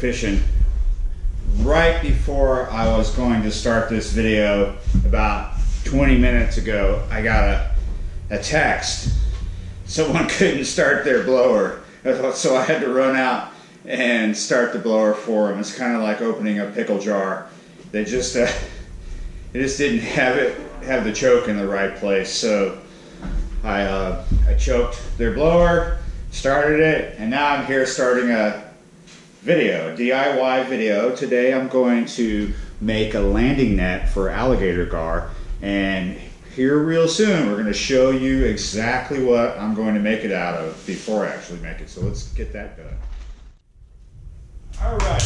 fishing. Right before I was going to start this video, about 20 minutes ago, I got a text. Someone couldn't start their blower, so I had to run out and start the blower for them. It's kind of like opening a pickle jar. They just didn't have the choke in the right place. So I choked their blower, started it, and now I'm here starting a video, a DIY video. Today I'm going to make a landing net for alligator gar, and here real soon we're going to show you exactly what I'm going to make it out of before I actually make it. So let's get that done. All right,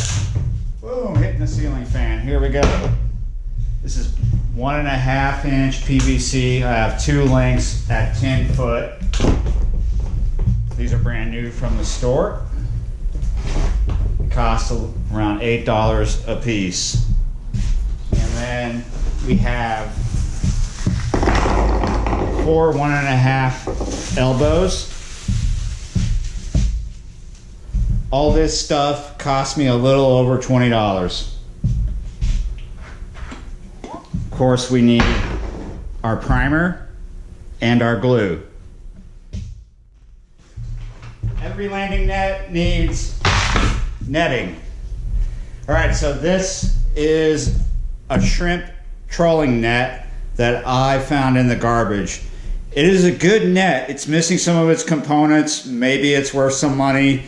boom, hitting the ceiling fan. Here we go. This is 1.5 inch PVC. I have two lengths at 10 foot. These are brand new from the store. Cost around $8 a piece. And then we have 4 1.5 elbows. All this stuff cost me a little over $20. Of course, we need our primer and our glue. Every landing net needs netting. All right, so this is a shrimp trolling net that I found in the garbage. It is a good net. It's missing some of its components. Maybe it's worth some money.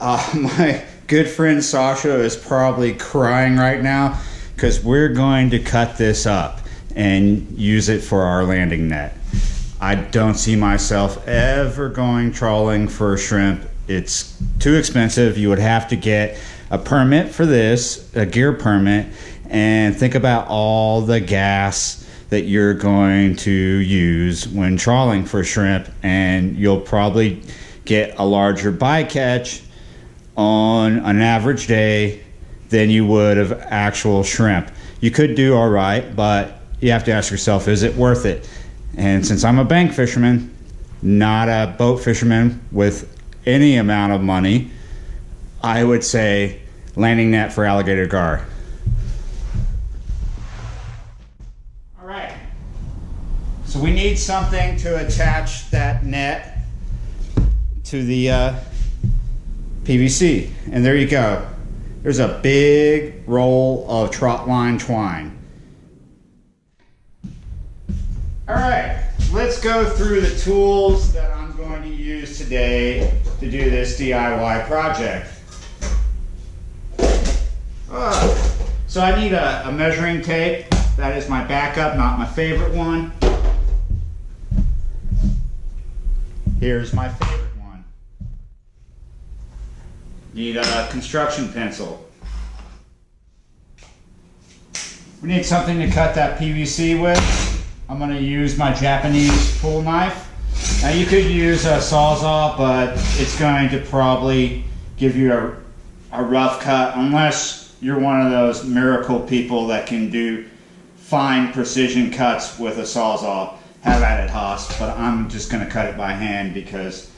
My good friend Sasha is probably crying right now because we're going to cut this up and use it for our landing net. I don't see myself ever going trolling for shrimp. It's too expensive. You would have to get a permit for this, a gear permit, and think about all the gas that you're going to use when trawling for shrimp, and you'll probably get a larger bycatch on an average day than you would of actual shrimp. You could do all right, but you have to ask yourself, is it worth it? And since I'm a bank fisherman, not a boat fisherman with any amount of money, I would say landing net for alligator gar. All right, so we need something to attach that net to the PVC, and there you go. There's a big roll of trot line twine. All right, let's go through the tools that I'm going to use today to do this DIY project. So I need a measuring tape. That is my backup, not my favorite one. Here's my favorite one. Need a construction pencil. We need something to cut that PVC with. I'm going to use my Japanese pull knife. Now you could use a Sawzall, but it's going to probably give you a rough cut unless you're one of those miracle people that can do fine precision cuts with a Sawzall. Have at it, Haas, but I'm just going to cut it by hand because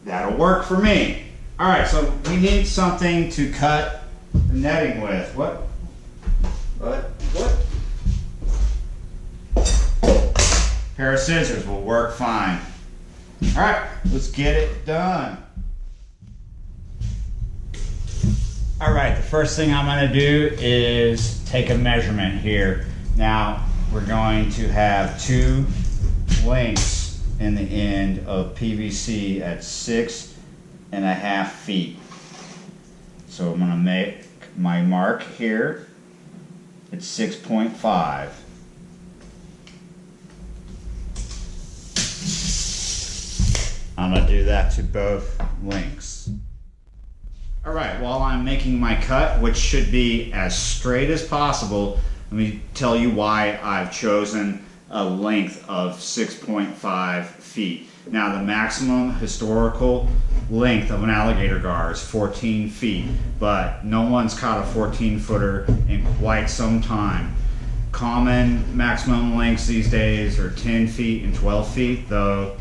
that'll work for me. All right, so we need something to cut the netting with. What? Pair of scissors will work fine. All right, let's get it done. All right, the first thing I'm going to do is take a measurement here. Now, we're going to have 2 lengths in the end of PVC at 6.5 feet. So I'm going to make my mark here at 6.5. I'm going to do that to both lengths. All right, while I'm making my cut, which should be as straight as possible, let me tell you why I've chosen a length of 6.5 feet. Now, the maximum historical length of an alligator gar is 14 feet, but no one's caught a 14-footer in quite some time. Common maximum lengths these days are 10 feet and 12 feet, though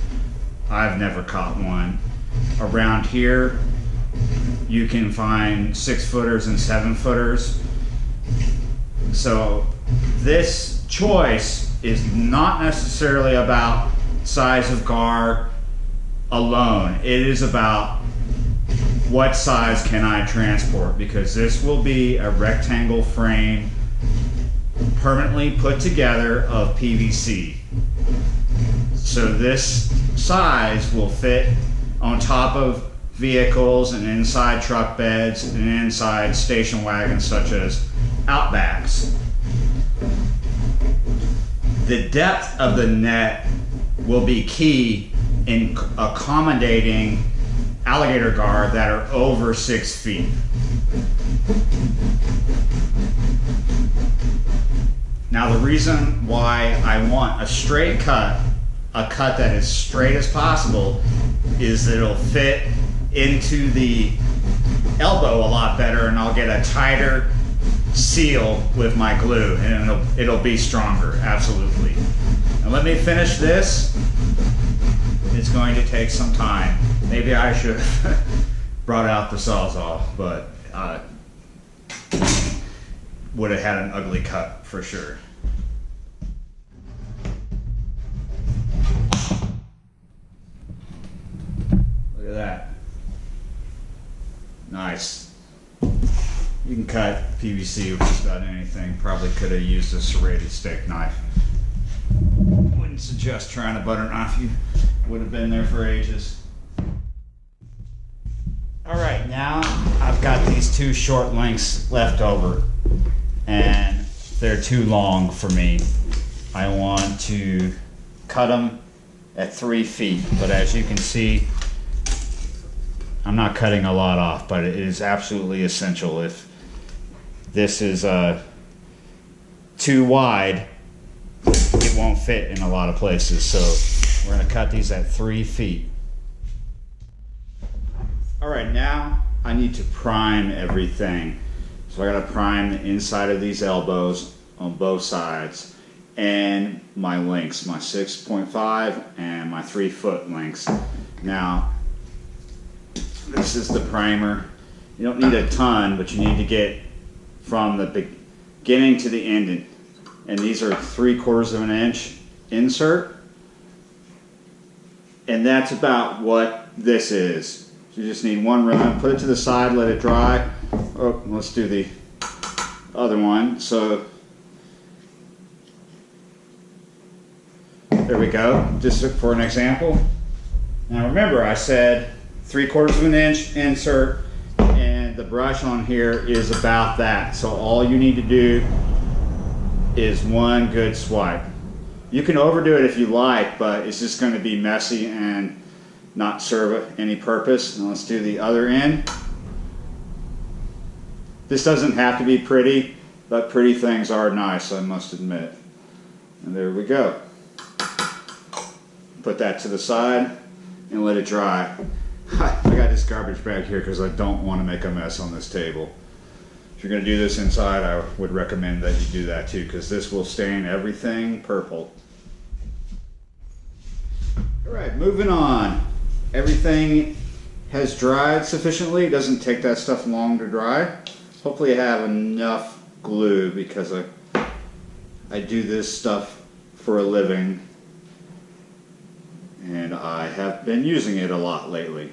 I've never caught one. Around here, you can find 6-footers and 7-footers. So this choice is not necessarily about size of gar alone. It is about what size can I transport, because this will be a rectangle frame permanently put together of PVC. So this size will fit on top of vehicles and inside truck beds and inside station wagons such as Outbacks. The depth of the net will be key in accommodating alligator gar that are over 6 feet. Now the reason why I want a straight cut, a cut that is straight as possible, is that it'll fit into the elbow a lot better, and I'll get a tighter seal with my glue, and it'll be stronger, absolutely. And let me finish this. It's going to take some time. Maybe I should have brought out the Sawzall, but would have had an ugly cut for sure. Look at that. Nice. You can cut PVC with just about anything. Probably could have used a serrated steak knife. Wouldn't suggest trying a butter knife. You would have been there for ages. All right, now I've got these 2 short lengths left over, and they're too long for me. I want to cut them at 3 feet, but as you can see, I'm not cutting a lot off, but it is absolutely essential. If this is too wide, it won't fit in a lot of places. So we're gonna cut these at 3 feet. All right, now I need to prime everything. So I gotta prime the inside of these elbows on both sides, and my lengths, my 6.5 and my 3-foot lengths. Now, this is the primer. You don't need a ton, but you need to get from the beginning to the end. And these are 3/4 of an inch insert. And that's about what this is. So you just need one run, put it to the side, let it dry. Oh, let's do the other one. So there we go, just for an example. Now remember, I said 3/4 of an inch insert, and the brush on here is about that. So all you need to do is one good swipe. You can overdo it if you like, but it's just going to be messy and not serve any purpose. Now let's do the other end. This doesn't have to be pretty, but pretty things are nice, I must admit. And there we go. Put that to the side and let it dry. I got this garbage bag here because I don't want to make a mess on this table. If you're going to do this inside, I would recommend that you do that too, because this will stain everything purple. All right, moving on. Everything has dried sufficiently. It doesn't take that stuff long to dry. Hopefully I have enough glue, because I do this stuff for a living, and I have been using it a lot lately.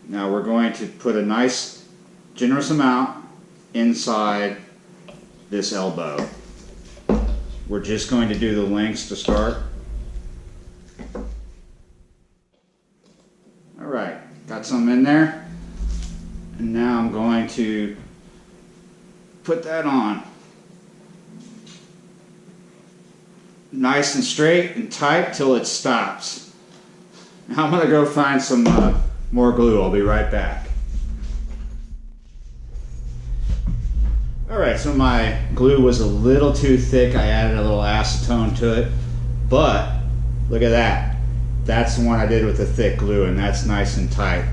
Now we're going to put a nice, generous amount inside this elbow. We're just going to do the lengths to start. All right, got some in there. And now I'm going to put that on. Nice and straight and tight till it stops. Now I'm going to go find some more glue. I'll be right back. Alright, so my glue was a little too thick. I added a little acetone to it, but look at that. That's the one I did with the thick glue, and that's nice and tight.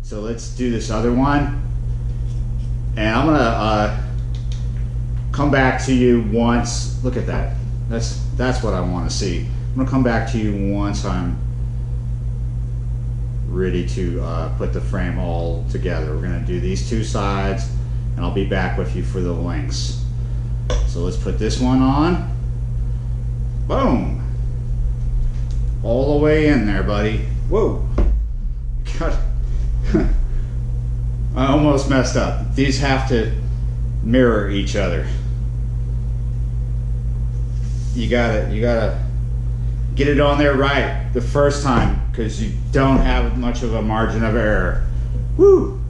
So let's do this other one, and I'm gonna come back to you once. Look at that. That's what I want to see. I'm gonna come back to you once I'm ready to put the frame all together. We're gonna do these two sides and I'll be back with you for the links. So let's put this one on. Boom. All the way in there, buddy. Whoa. God. I almost messed up. These have to mirror each other. You gotta get it on there right the first time, because you don't have much of a margin of error. Woo!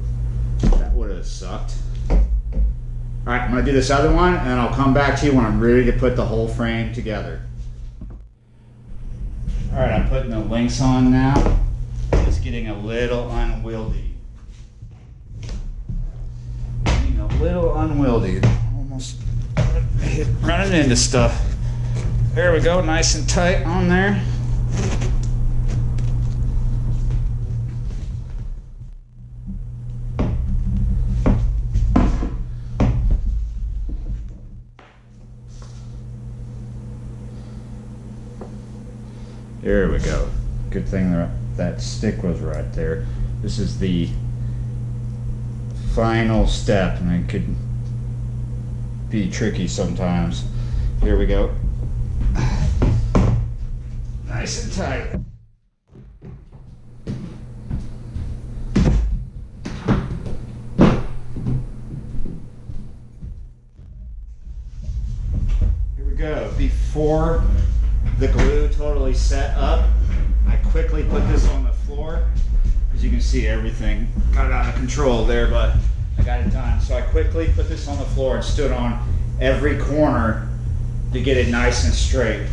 That would have sucked. Alright, I'm gonna do this other one and I'll come back to you when I'm ready to put the whole frame together. Alright, I'm putting the links on now. It's getting a little unwieldy. Getting a little unwieldy. Almost running into stuff. There we go, nice and tight on there. There we go. Good thing that stick was right there. This is the final step, and it could be tricky sometimes. Here we go. Nice and tight. Here we go. Before the glue totally set up, I quickly put this on the floor. As you can see, everything got out of control there, but I got it done. So I quickly put this on the floor and stood on every corner to get it nice and straight.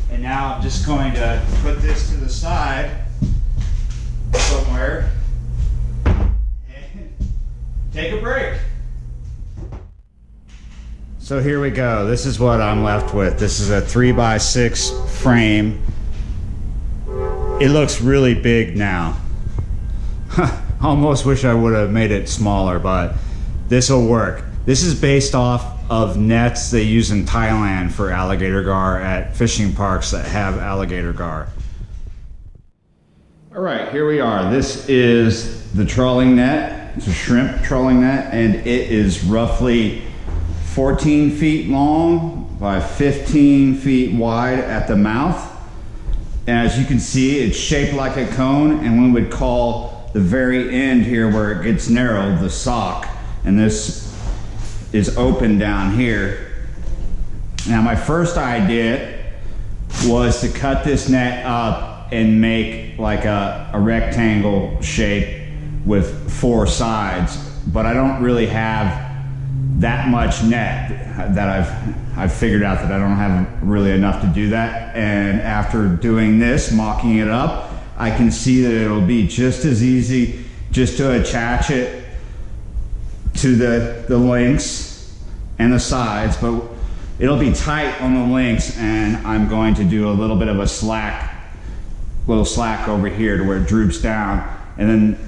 And now I'm just going to put this to the side somewhere and take a break. So here we go. This is what I'm left with. This is a 3x6 frame. It looks really big now. Almost wish I would have made it smaller, but this will work. This is based off of nets they use in Thailand for alligator gar at fishing parks that have alligator gar. All right, here we are. This is the trolling net. It's a shrimp trolling net, and it is roughly 14 feet long by 15 feet wide at the mouth. And as you can see, it's shaped like a cone, and we would call the very end here where it gets narrowed the sock. And this is open down here. Now my first idea was to cut this net up and make like a rectangle shape with 4 sides, but I don't really have that much net that I've figured out that I don't have really enough to do that. And after doing this, mocking it up, I can see that it'll be just as easy just to attach it to the links and the sides, but it'll be tight on the links, and I'm going to do a little bit of a little slack over here to where it droops down, and then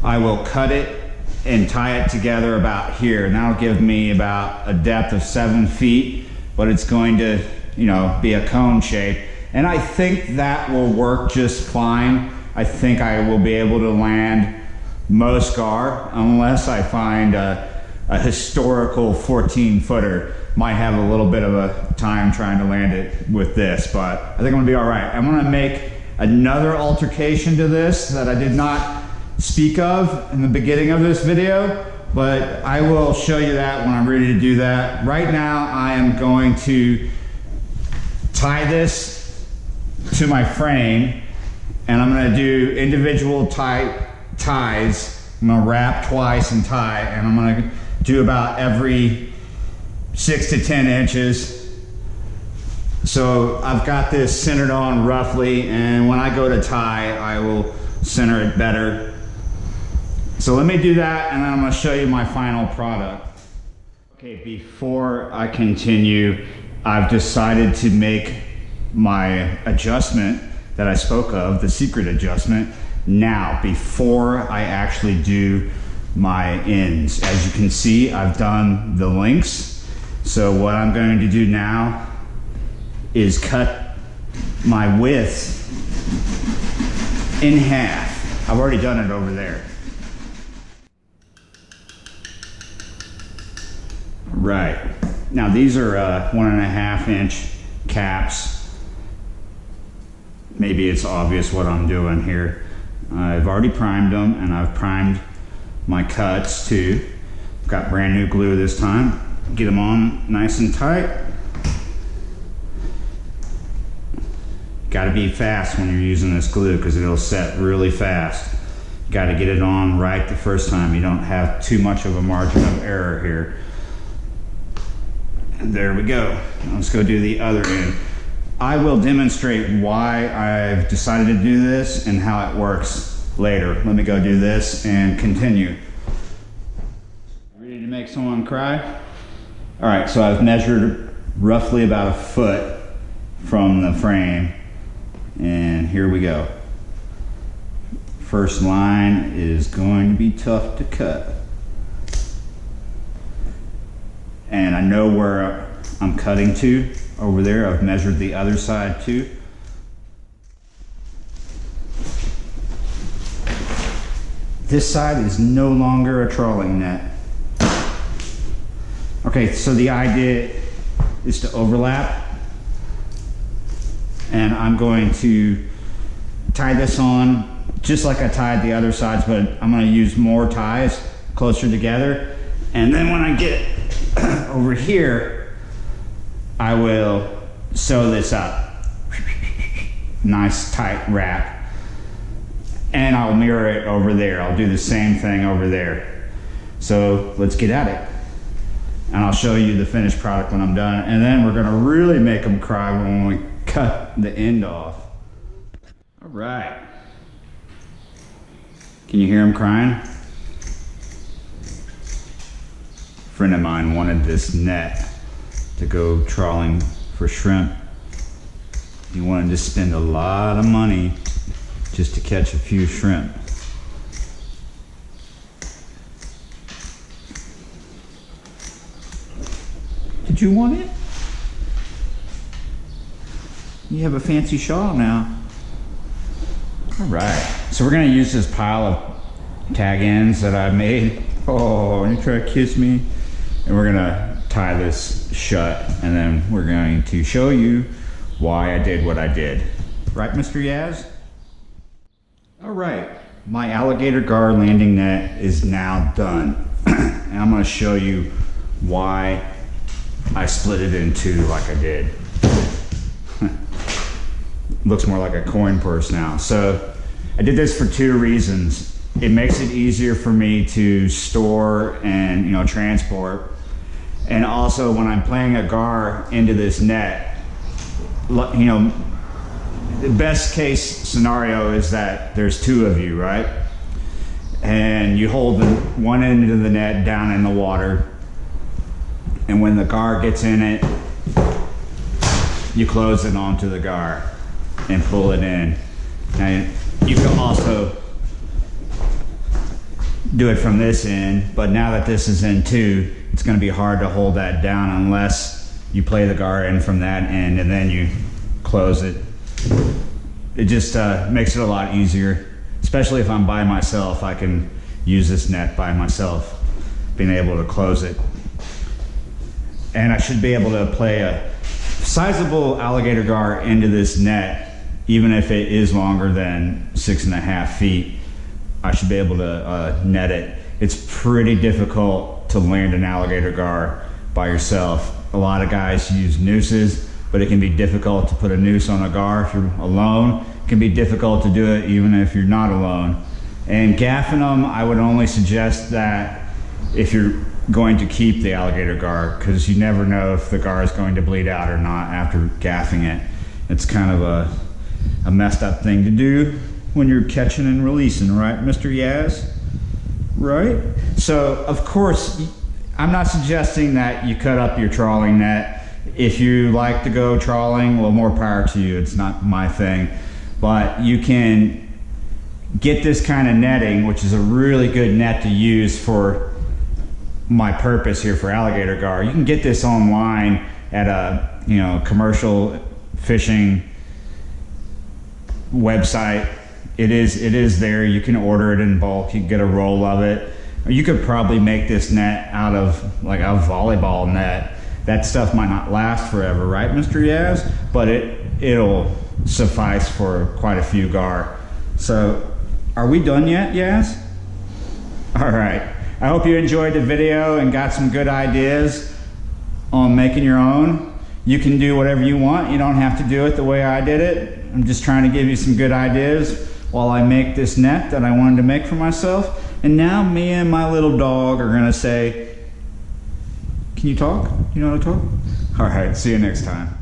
I will cut it and tie it together about here, and that'll give me about a depth of 7 feet, but it's going to, you know, be a cone shape, and I think that will work just fine. I think I will be able to land most gar, unless I find a historical 14-footer. Might have a little bit of a time trying to land it with this, but I think I'm gonna be all right. I'm gonna make another altercation to this that I did not speak of in the beginning of this video, but I will show you that when I'm ready to do that. Right now, I am going to tie this to my frame, and I'm gonna do individual ties. I'm gonna wrap twice and tie, and I'm gonna do about every 6 to 10 inches. So I've got this centered on roughly, and when I go to tie, I will center it better. So let me do that, and then I'm gonna show you my final product. Okay, before I continue, I've decided to make my adjustment that I spoke of, the secret adjustment, now, before I actually do my ends. As you can see, I've done the links. So what I'm going to do now is cut my width in half. I've already done it over there. Right. Now these are 1.5 inch caps. Maybe it's obvious what I'm doing here. I've already primed them, and I've primed my cuts too. Got brand new glue this time. Get them on nice and tight. Got to be fast when you're using this glue because it'll set really fast. Got to get it on right the first time. You don't have too much of a margin of error here. And there we go. Let's go do the other end. I will demonstrate why I've decided to do this and how it works later. Let me go do this and continue. Ready to make someone cry? All right, so I've measured roughly about a foot from the frame. And here we go. First line is going to be tough to cut. And I know where I'm cutting to over there. I've measured the other side too. This side is no longer a trolling net. Okay, so the idea is to overlap. And I'm going to tie this on just like I tied the other sides, but I'm going to use more ties closer together. And then when I get over here, I will sew this up. Nice tight wrap. And I'll mirror it over there. I'll do the same thing over there. So let's get at it. And I'll show you the finished product when I'm done. And then we're going to really make them cry when we cut the end off. All right. Can you hear him crying? A friend of mine wanted this net to go trawling for shrimp. He wanted to spend a lot of money just to catch a few shrimp. Did you want it? You have a fancy shawl now. All right, so we're gonna use this pile of tag ends that I made. Oh, you try to kiss me? And we're gonna tie this shut, and then we're going to show you why I did what I did. Right, Mr. Yaz? All right, my alligator gar landing net is now done. And I'm gonna show you why I split it in two like I did. Looks more like a coin purse now. So I did this for two reasons. It makes it easier for me to store and transport. And also when I'm playing a gar into this net, the best case scenario is that there's two of you, right? And you hold one end of the net down in the water, and when the gar gets in it, you close it onto the gar and pull it in. Now you can also do it from this end, but now that this is in two, it's going to be hard to hold that down unless you play the gar in from that end and then you close it. It just makes it a lot easier, especially if I'm by myself. I can use this net by myself, being able to close it. And I should be able to play a sizable alligator gar into this net, even if it is longer than 6.5 feet. I should be able to net it. It's pretty difficult to land an alligator gar by yourself. A lot of guys use nooses, but it can be difficult to put a noose on a gar if you're alone. It can be difficult to do it even if you're not alone. And gaffing them, I would only suggest that if you're going to keep the alligator gar, because you never know if the gar is going to bleed out or not after gaffing it. It's kind of a messed up thing to do when you're catching and releasing, right, Mr. Yaz? Right? So, of course, I'm not suggesting that you cut up your trawling net. If you like to go trawling, well, more power to you. It's not my thing. But you can get this kind of netting, which is a really good net to use for my purpose here for alligator gar. You can get this online at a commercial fishing website. it is there. You can order it in bulk. You can get a roll of it. You could probably make this net out of like a volleyball net. That stuff might not last forever, right, Mr. Yaz? But it'll suffice for quite a few gar. So, are we done yet, Yaz? All right. I hope you enjoyed the video and got some good ideas on making your own. You can do whatever you want. You don't have to do it the way I did it. I'm just trying to give you some good ideas while I make this net that I wanted to make for myself. And now me and my little dog are gonna say, can you talk? You know how to talk? All right, see you next time.